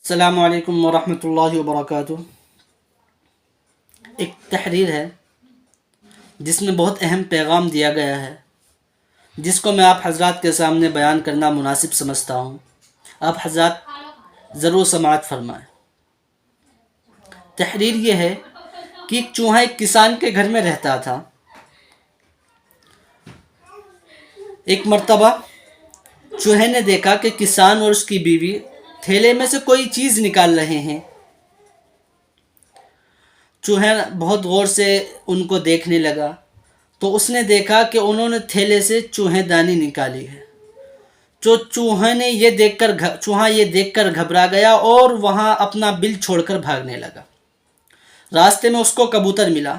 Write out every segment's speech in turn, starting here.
السلام علیکم ورحمۃ اللہ وبرکاتہ۔ ایک تحریر ہے جس میں بہت اہم پیغام دیا گیا ہے، جس کو میں آپ حضرات کے سامنے بیان کرنا مناسب سمجھتا ہوں۔ آپ حضرات ضرور سماعت فرمائیں۔ تحریر یہ ہے کہ ایک چوہا ایک کسان کے گھر میں رہتا تھا۔ ایک مرتبہ چوہے نے دیکھا کہ کسان اور اس کی بیوی تھیلے میں سے کوئی چیز نکال رہے ہیں۔ چوہا بہت غور سے ان کو دیکھنے لگا تو اس نے دیکھا کہ انہوں نے تھیلے سے چوہے دانی نکالی ہے۔ چوہا یہ دیکھ کر گھبرا گیا اور وہاں اپنا بل چھوڑ کر بھاگنے لگا۔ راستے میں اس کو کبوتر ملا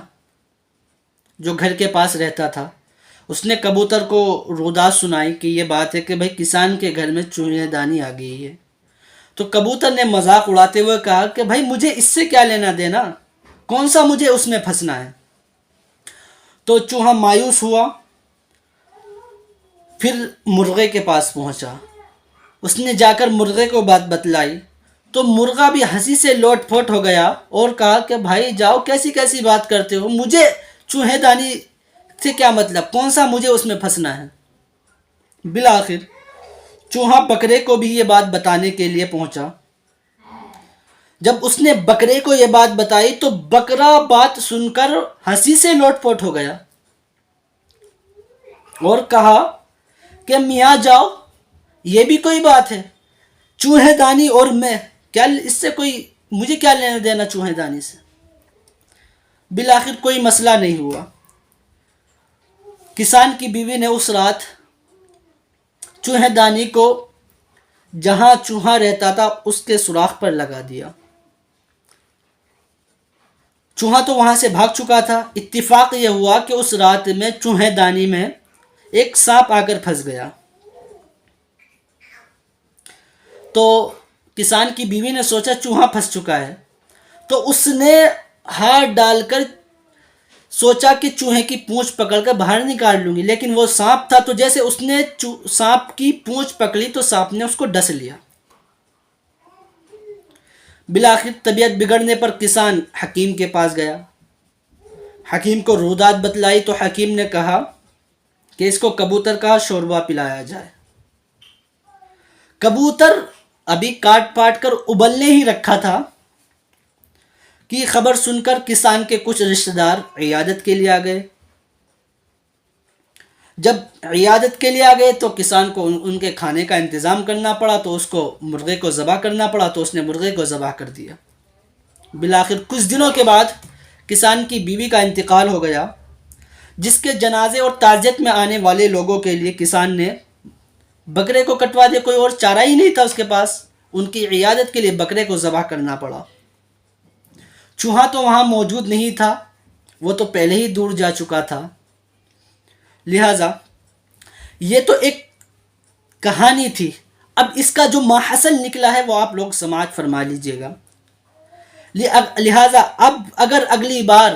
جو گھر کے پاس رہتا تھا۔ اس نے کبوتر کو روداد سنائی کہ یہ بات ہے کہ بھائی کسان کے گھر میں چوہے دانی آ گئی ہے۔ تو کبوتر نے مذاق اڑاتے ہوئے کہا کہ بھائی مجھے اس سے کیا لینا دینا، کون سا مجھے اس میں پھنسنا ہے۔ تو چوہا مایوس ہوا، پھر مرغے کے پاس پہنچا۔ اس نے جا کر مرغے کو بات بتلائی تو مرغا بھی ہنسی سے لوٹ پھوٹ ہو گیا اور کہا کہ بھائی جاؤ، کیسی کیسی بات کرتے ہو، مجھے چوہے دانی سے کیا مطلب، کون سا مجھے اس میں پھنسنا ہے۔ بالآخر چوہا بکرے کو بھی یہ بات بتانے کے لیے پہنچا۔ جب اس نے بکرے کو یہ بات بتائی تو بکرا بات سن کر ہنسی سے لوٹ پوٹ ہو گیا اور کہا کہ میاں جاؤ، یہ بھی کوئی بات ہے، چوہے دانی اور میں کیا، اس سے مجھے کیا لینا دینا چوہے دانی سے۔ بالآخر کوئی مسئلہ نہیں ہوا۔ کسان کی بیوی نے اس رات چوہے دانی کو جہاں چوہا رہتا تھا اس کے سوراخ پر لگا دیا۔ چوہا تو وہاں سے بھاگ چکا تھا۔ اتفاق یہ ہوا کہ اس رات میں چوہے دانی میں ایک سانپ آ کر پھنس گیا۔ تو کسان کی بیوی نے سوچا چوہا پھنس چکا ہے، تو اس نے ہاتھ ڈال کر سوچا کہ چوہے کی پونچھ پکڑ کر باہر نکال لوں گی، لیکن وہ سانپ تھا، تو جیسے اس نے سانپ کی پونچھ پکڑی تو سانپ نے اس کو ڈس لیا۔ بالآخر طبیعت بگڑنے پر کسان حکیم کے پاس گیا۔ حکیم کو روداد بتلائی تو حکیم نے کہا کہ اس کو کبوتر کا شوربہ پلایا جائے۔ کبوتر ابھی کاٹ پاٹ کر ابلنے ہی رکھا تھا کہ خبر سن کر کسان کے کچھ رشتہ دار عیادت کے لیے آ گئے۔ جب عیادت کے لیے آ گئے تو کسان کو ان کے کھانے کا انتظام کرنا پڑا، تو اس کو مرغے کو ذبح کرنا پڑا، تو اس نے مرغے کو ذبح کر دیا۔ بالآخر کچھ دنوں کے بعد کسان کی بیوی کا انتقال ہو گیا، جس کے جنازے اور تعزیت میں آنے والے لوگوں کے لیے کسان نے بکرے کو کٹوا دیا، کوئی اور چارہ ہی نہیں تھا اس کے پاس، ان کی عیادت کے لیے بکرے کو ذبح کرنا پڑا۔ چوہا تو وہاں موجود نہیں تھا، وہ تو پہلے ہی دور جا چکا تھا۔ لہٰذا یہ تو ایک کہانی تھی، اب اس کا جو ماحصل نکلا ہے وہ آپ لوگ سماعت فرما لیجئے گا۔ لہٰذا اب اگر اگلی بار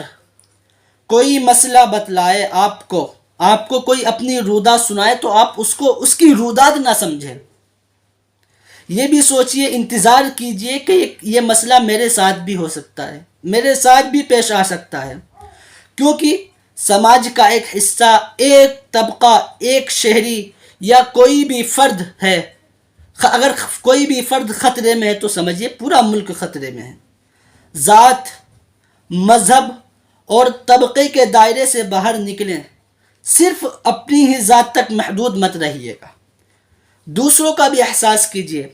کوئی مسئلہ بتلائے آپ کو کوئی اپنی روداد سنائے تو آپ اس کی روداد نہ سمجھیں، یہ بھی سوچئے، انتظار کیجئے کہ یہ مسئلہ میرے ساتھ بھی ہو سکتا ہے، میرے ساتھ بھی پیش آ سکتا ہے، کیونکہ سماج کا ایک حصہ، ایک طبقہ، ایک شہری یا کوئی بھی فرد ہے، اگر کوئی بھی فرد خطرے میں ہے تو سمجھیے پورا ملک خطرے میں ہے۔ ذات، مذہب اور طبقے کے دائرے سے باہر نکلیں، صرف اپنی ہی ذات تک محدود مت رہیے گا، دوسروں کا بھی احساس کیجئے۔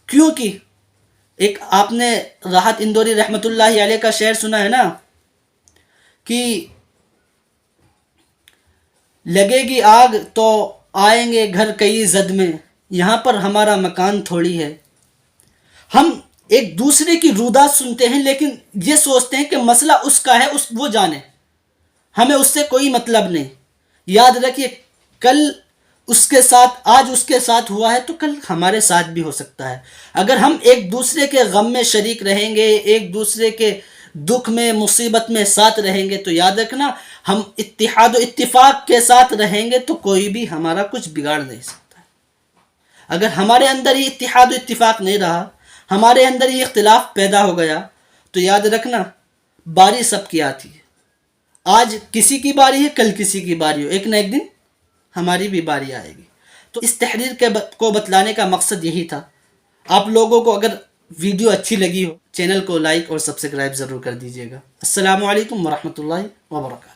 کیونکہ ایک آپ نے راحت اندوری رحمۃ اللہ علیہ کا شعر سنا ہے نا کہ لگے گی آگ تو آئیں گے گھر کئی زد میں، یہاں پر ہمارا مکان تھوڑی ہے۔ ہم ایک دوسرے کی روداد سنتے ہیں لیکن یہ سوچتے ہیں کہ مسئلہ اس کا ہے، وہ جانے، ہمیں اس سے کوئی مطلب نہیں۔ یاد رکھیے کل اس کے ساتھ، آج اس کے ساتھ ہوا ہے تو کل ہمارے ساتھ بھی ہو سکتا ہے۔ اگر ہم ایک دوسرے کے غم میں شریک رہیں گے، ایک دوسرے کے دکھ میں، مصیبت میں ساتھ رہیں گے، تو یاد رکھنا ہم اتحاد و اتفاق کے ساتھ رہیں گے تو کوئی بھی ہمارا کچھ بگاڑ نہیں سکتا۔ اگر ہمارے اندر ہی اتحاد و اتفاق نہیں رہا ہمارے اندر یہ اختلاف پیدا ہو گیا تو یاد رکھنا باری سب کی آتی ہے. آج کسی کی باری ہے، کل کسی کی باری ہو، ایک نہ ایک دن ہماری بھی باری آئے گی. تو اس تحریر کو بتلانے کا مقصد یہی تھا. آپ لوگوں کو اگر ویڈیو اچھی لگی ہو چینل کو لائک اور سبسکرائب ضرور کر دیجیے گا. السلام علیکم ورحمۃ اللہ وبرکاتہ.